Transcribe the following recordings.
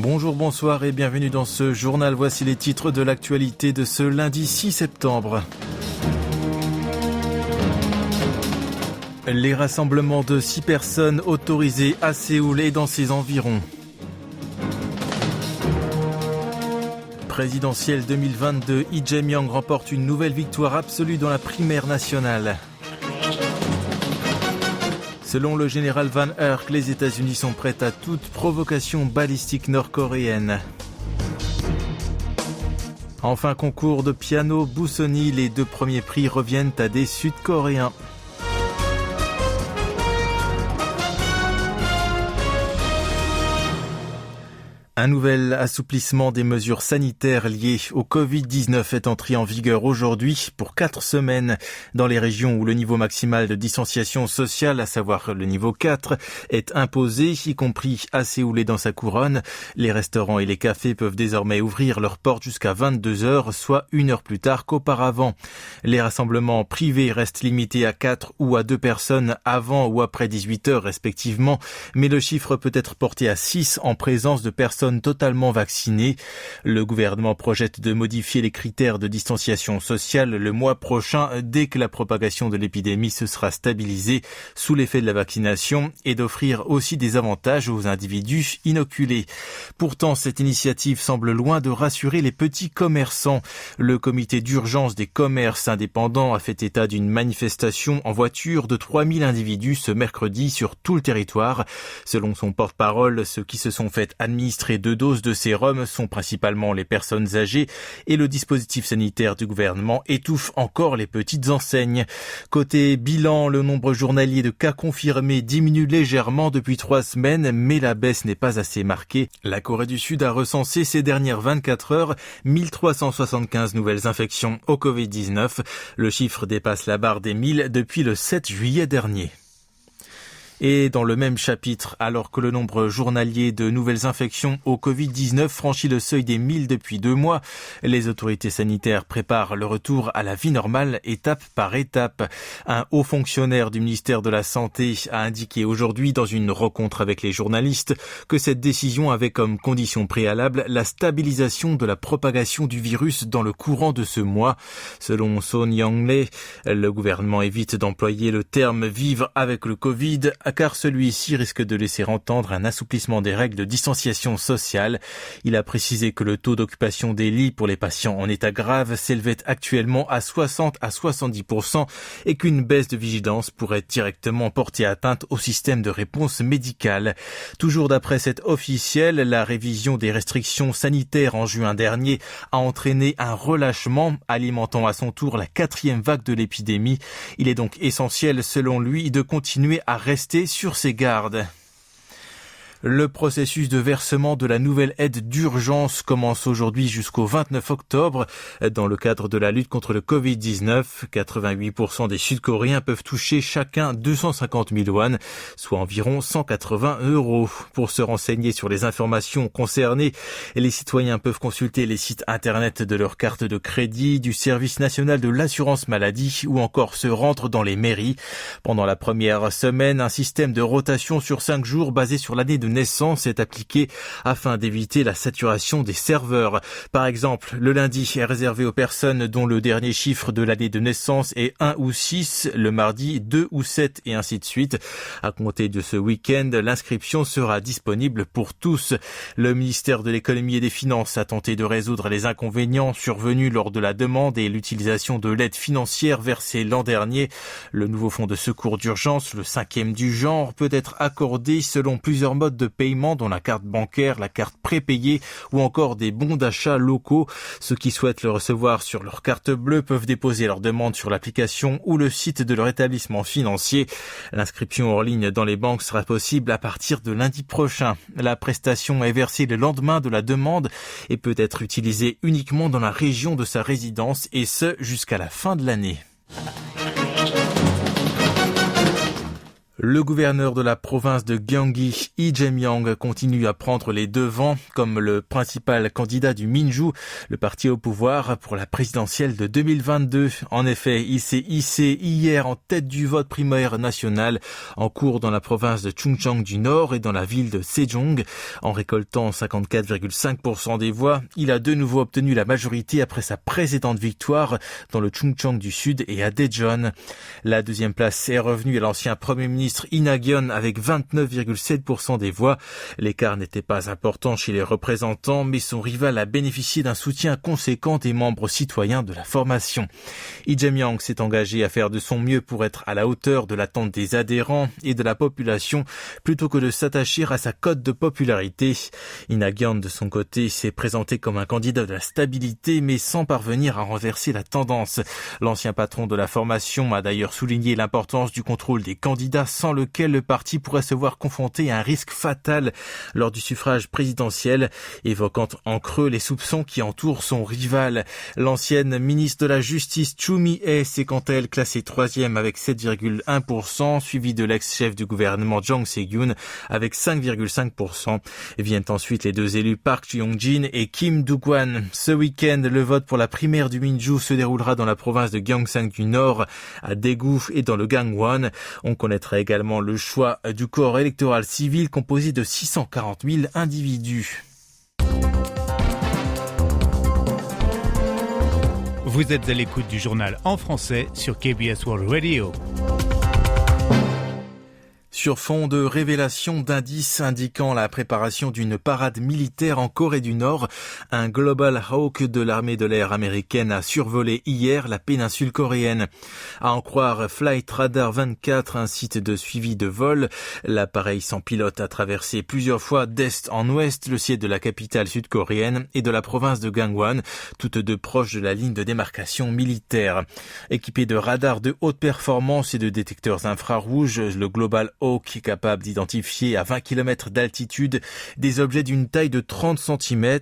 Bonjour, bonsoir et bienvenue dans ce journal. Voici les titres de l'actualité de ce lundi 6 septembre. Les rassemblements de 6 personnes autorisés à Séoul et dans ses environs. Présidentielle 2022, Lee Jae-myung remporte une nouvelle victoire absolue dans la primaire nationale. Selon le général Van Herk, les États-Unis sont prêts à toute provocation balistique nord-coréenne. Enfin, concours de piano Busoni, les 2 premiers prix reviennent à des Sud-Coréens. Un nouvel assouplissement des mesures sanitaires liées au Covid-19 est entré en vigueur aujourd'hui pour 4 semaines dans les régions où le niveau maximal de distanciation sociale, à savoir le niveau 4, est imposé, y compris à Séoul et dans sa couronne. Les restaurants et les cafés peuvent désormais ouvrir leurs portes jusqu'à 22h, soit 1 heure plus tard qu'auparavant. Les rassemblements privés restent limités à 4 ou à 2 personnes avant ou après 18h respectivement, mais le chiffre peut être porté à 6 en présence de personnes totalement vaccinées. Le gouvernement projette de modifier les critères de distanciation sociale le mois prochain dès que la propagation de l'épidémie se sera stabilisée sous l'effet de la vaccination et d'offrir aussi des avantages aux individus inoculés. Pourtant, cette initiative semble loin de rassurer les petits commerçants. Le comité d'urgence des commerces indépendants a fait état d'une manifestation en voiture de 3000 individus ce mercredi sur tout le territoire. Selon son porte-parole, ceux qui se sont fait administrer 2 doses de sérum sont principalement les personnes âgées et le dispositif sanitaire du gouvernement étouffe encore les petites enseignes. Côté bilan, le nombre journalier de cas confirmés diminue légèrement depuis 3 semaines, mais la baisse n'est pas assez marquée. La Corée du Sud a recensé ces dernières 24 heures 1375 nouvelles infections au Covid-19. Le chiffre dépasse la barre des 1000 depuis le 7 juillet dernier. Et dans le même chapitre, alors que le nombre journalier de nouvelles infections au Covid-19 franchit le seuil des 1000 depuis 2 mois, les autorités sanitaires préparent le retour à la vie normale étape par étape. Un haut fonctionnaire du ministère de la Santé a indiqué aujourd'hui dans une rencontre avec les journalistes que cette décision avait comme condition préalable la stabilisation de la propagation du virus dans le courant de ce mois. Selon Son Young-lee, le gouvernement évite d'employer le terme « vivre avec le Covid » car celui-ci risque de laisser entendre un assouplissement des règles de distanciation sociale. Il a précisé que le taux d'occupation des lits pour les patients en état grave s'élevait actuellement à 60 à 70% et qu'une baisse de vigilance pourrait directement porter atteinte au système de réponse médicale. Toujours d'après cet officiel, la révision des restrictions sanitaires en juin dernier a entraîné un relâchement, alimentant à son tour la 4e vague de l'épidémie. Il est donc essentiel, selon lui, de continuer à rester sur ses gardes. Le processus de versement de la nouvelle aide d'urgence commence aujourd'hui jusqu'au 29 octobre. Dans le cadre de la lutte contre le Covid-19, 88% des Sud-Coréens peuvent toucher chacun 250 000 won, soit environ 180 €. Pour se renseigner sur les informations concernées, les citoyens peuvent consulter les sites internet de leur carte de crédit, du service national de l'assurance maladie ou encore se rendre dans les mairies. Pendant la première semaine, un système de rotation sur 5 jours basé sur l'année de naissance est appliqué afin d'éviter la saturation des serveurs. Par exemple, le lundi est réservé aux personnes dont le dernier chiffre de l'année de naissance est 1 ou 6, le mardi 2 ou 7 et ainsi de suite. À compter de ce week-end, l'inscription sera disponible pour tous. Le ministère de l'économie et des finances a tenté de résoudre les inconvénients survenus lors de la demande et l'utilisation de l'aide financière versée l'an dernier. Le nouveau fonds de secours d'urgence, le 5e du genre, peut être accordé selon plusieurs modes de paiement dont la carte bancaire, la carte prépayée ou encore des bons d'achat locaux. Ceux qui souhaitent le recevoir sur leur carte bleue peuvent déposer leur demande sur l'application ou le site de leur établissement financier. L'inscription hors ligne dans les banques sera possible à partir de lundi prochain. La prestation est versée le lendemain de la demande et peut être utilisée uniquement dans la région de sa résidence et ce jusqu'à la fin de l'année. Le gouverneur de la province de Gyeonggi, Lee Jae-myung, continue à prendre les devants comme le principal candidat du Minju, le parti au pouvoir pour la présidentielle de 2022. En effet, il s'est hissé hier en tête du vote primaire national en cours dans la province de Chungcheong du Nord et dans la ville de Sejong. En récoltant 54,5% des voix, il a de nouveau obtenu la majorité après sa précédente victoire dans le Chungcheong du Sud et à Daejeon. La deuxième place est revenue à l'ancien premier ministre Lee Na-kyun avec 29,7% des voix. L'écart n'était pas important chez les représentants, mais son rival a bénéficié d'un soutien conséquent des membres citoyens de la formation. Lee Jae-myung s'est engagé à faire de son mieux pour être à la hauteur de l'attente des adhérents et de la population, plutôt que de s'attacher à sa cote de popularité. Lee Na-kyun, de son côté, s'est présenté comme un candidat de la stabilité, mais sans parvenir à renverser la tendance. L'ancien patron de la formation a d'ailleurs souligné l'importance du contrôle des candidats, sans lequel le parti pourrait se voir confronté à un risque fatal lors du suffrage présidentiel, évoquant en creux les soupçons qui entourent son rival. L'ancienne ministre de la Justice Chu Mi-hye s'est quant à elle classée 3e avec 7,1%, suivie de l'ex-chef du gouvernement Jang Se-gyun avec 5,5%. Viennent ensuite les deux élus Park Ji-yong-jin et Kim Do-kwan. Ce week-end, le vote pour la primaire du Minju se déroulera dans la province de Gyeongsang du Nord, à Daegu et dans le Gangwon. On connaîtra également le choix du corps électoral civil composé de 640 000 individus. Vous êtes à l'écoute du journal en français sur KBS World Radio. Sur fond de révélation d'indices indiquant la préparation d'une parade militaire en Corée du Nord, un Global Hawk de l'armée de l'air américaine a survolé hier la péninsule coréenne. À en croire Flight Radar 24, un site de suivi de vol, l'appareil sans pilote a traversé plusieurs fois d'est en ouest le ciel de la capitale sud-coréenne et de la province de Gangwon, toutes deux proches de la ligne de démarcation militaire. Équipé de radars de haute performance et de détecteurs infrarouges, le Global Hawk est capable d'identifier à 20 km d'altitude des objets d'une taille de 30 cm.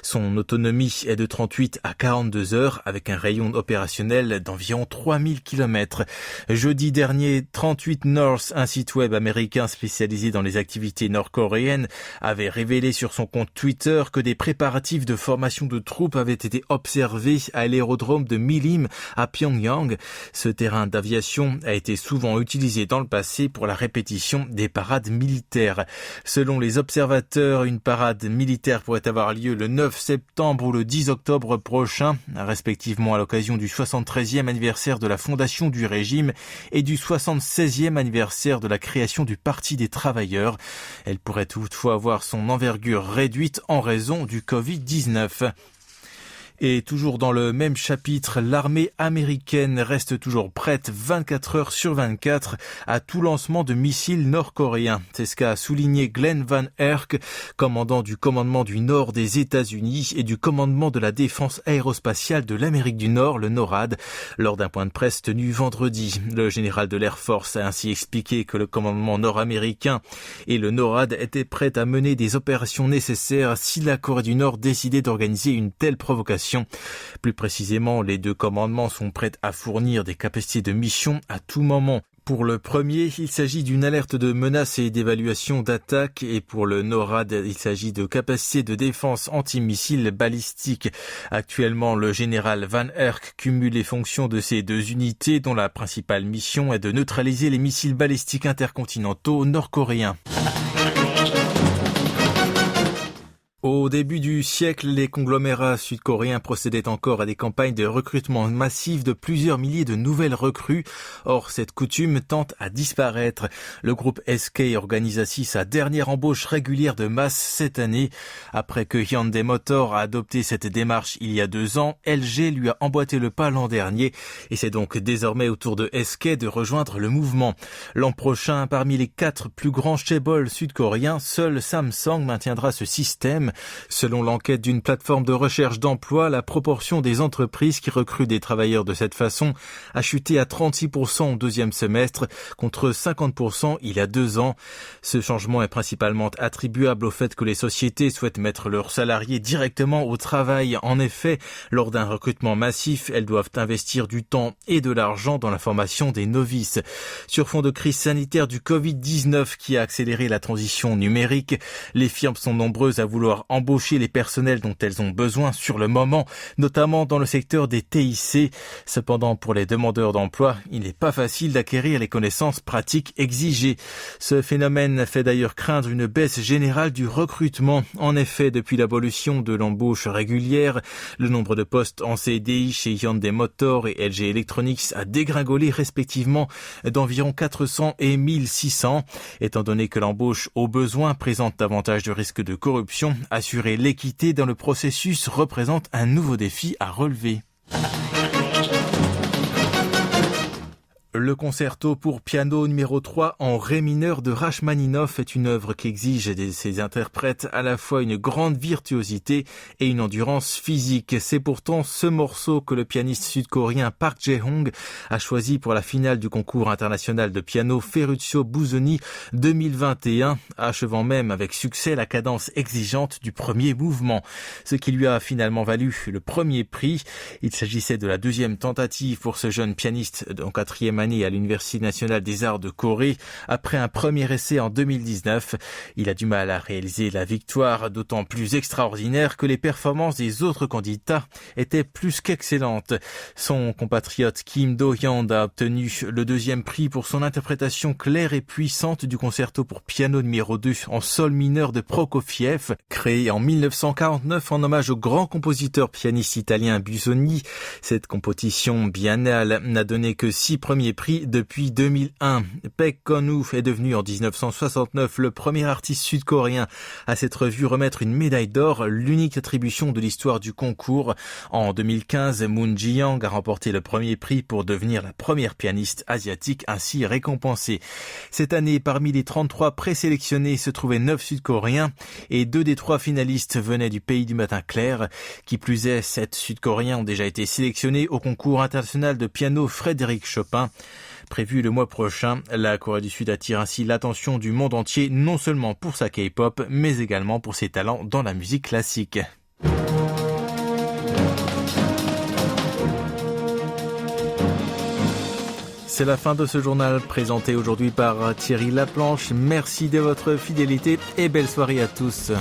Son autonomie est de 38 à 42 heures avec un rayon opérationnel d'environ 3000 km. Jeudi dernier, 38 North, un site web américain spécialisé dans les activités nord-coréennes, avait révélé sur son compte Twitter que des préparatifs de formation de troupes avaient été observés à l'aérodrome de Milim à Pyongyang. Ce terrain d'aviation a été souvent utilisé dans le passé pour la répétition des parades militaires. Selon les observateurs, une parade militaire pourrait avoir lieu le 9 septembre ou le 10 octobre prochain, respectivement à l'occasion du 73e anniversaire de la fondation du régime et du 76e anniversaire de la création du Parti des travailleurs. Elle pourrait toutefois avoir son envergure réduite en raison du Covid-19. Et toujours dans le même chapitre, l'armée américaine reste toujours prête 24 heures sur 24 à tout lancement de missiles nord-coréens. C'est ce qu'a souligné Glenn Van Herk, commandant du commandement du Nord des États-Unis et du commandement de la défense aérospatiale de l'Amérique du Nord, le NORAD, lors d'un point de presse tenu vendredi. Le général de l'Air Force a ainsi expliqué que le commandement nord-américain et le NORAD étaient prêts à mener des opérations nécessaires si la Corée du Nord décidait d'organiser une telle provocation. Plus précisément, les deux commandements sont prêts à fournir des capacités de mission à tout moment. Pour le premier, il s'agit d'une alerte de menace et d'évaluation d'attaque, et pour le NORAD, il s'agit de capacités de défense antimissiles balistiques. Actuellement, le général Van Herk cumule les fonctions de ces deux unités, dont la principale mission est de neutraliser les missiles balistiques intercontinentaux nord-coréens. Au début du siècle, les conglomérats sud-coréens procédaient encore à des campagnes de recrutement massif de plusieurs milliers de nouvelles recrues. Or, cette coutume tente à disparaître. Le groupe SK organise ainsi sa dernière embauche régulière de masse cette année. Après que Hyundai Motor a adopté cette démarche il y a 2 ans, LG lui a emboîté le pas l'an dernier et c'est donc désormais au tour de SK de rejoindre le mouvement. L'an prochain, parmi les 4 plus grands chaebols sud-coréens, seul Samsung maintiendra ce système. Selon l'enquête d'une plateforme de recherche d'emploi, la proportion des entreprises qui recrutent des travailleurs de cette façon a chuté à 36% au deuxième semestre, contre 50% il y a 2 ans. Ce changement est principalement attribuable au fait que les sociétés souhaitent mettre leurs salariés directement au travail. En effet, lors d'un recrutement massif, elles doivent investir du temps et de l'argent dans la formation des novices. Sur fond de crise sanitaire du Covid-19 qui a accéléré la transition numérique, les firmes sont nombreuses à vouloir embaucher les personnels dont elles ont besoin sur le moment, notamment dans le secteur des TIC. Cependant, pour les demandeurs d'emploi, il n'est pas facile d'acquérir les connaissances pratiques exigées. Ce phénomène fait d'ailleurs craindre une baisse générale du recrutement. En effet, depuis l'abolition de l'embauche régulière, le nombre de postes en CDI chez Hyundai Motor et LG Electronics a dégringolé respectivement d'environ 400 et 1600. Étant donné que l'embauche au besoin présente davantage de risques de corruption, assurer l'équité dans le processus représente un nouveau défi à relever. Le concerto pour piano numéro 3 en ré mineur de Rachmaninoff est une œuvre qui exige de ses interprètes à la fois une grande virtuosité et une endurance physique. C'est pourtant ce morceau que le pianiste sud-coréen Park Jae-hong a choisi pour la finale du concours international de piano Ferruccio Busoni 2021, achevant même avec succès la cadence exigeante du premier mouvement, ce qui lui a finalement valu le premier prix. Il s'agissait de la deuxième tentative pour ce jeune pianiste en 4e année à l'Université nationale des arts de Corée. Après un premier essai en 2019, il a du mal à réaliser la victoire, d'autant plus extraordinaire que les performances des autres candidats étaient plus qu'excellentes. Son compatriote Kim Do-hyun a obtenu le 2e prix pour son interprétation claire et puissante du concerto pour piano numéro 2 en sol mineur de Prokofiev, créé en 1949 en hommage au grand compositeur pianiste italien Busoni. Cette composition biennale n'a donné que 6 premiers prix depuis 2001. Baek Gun-woo est devenu en 1969 le premier artiste sud-coréen à s'être vu remettre une médaille d'or, l'unique attribution de l'histoire du concours. En 2015, Moon Ji-young a remporté le premier prix pour devenir la première pianiste asiatique ainsi récompensée. Cette année, parmi les 33 présélectionnés se trouvaient 9 Sud-Coréens et 2 des 3 finalistes venaient du pays du matin clair. Qui plus est, 7 Sud-Coréens ont déjà été sélectionnés au concours international de piano Frédéric Chopin. Prévu le mois prochain, la Corée du Sud attire ainsi l'attention du monde entier, non seulement pour sa K-pop, mais également pour ses talents dans la musique classique. C'est la fin de ce journal présenté aujourd'hui par Thierry Laplanche. Merci de votre fidélité et belle soirée à tous.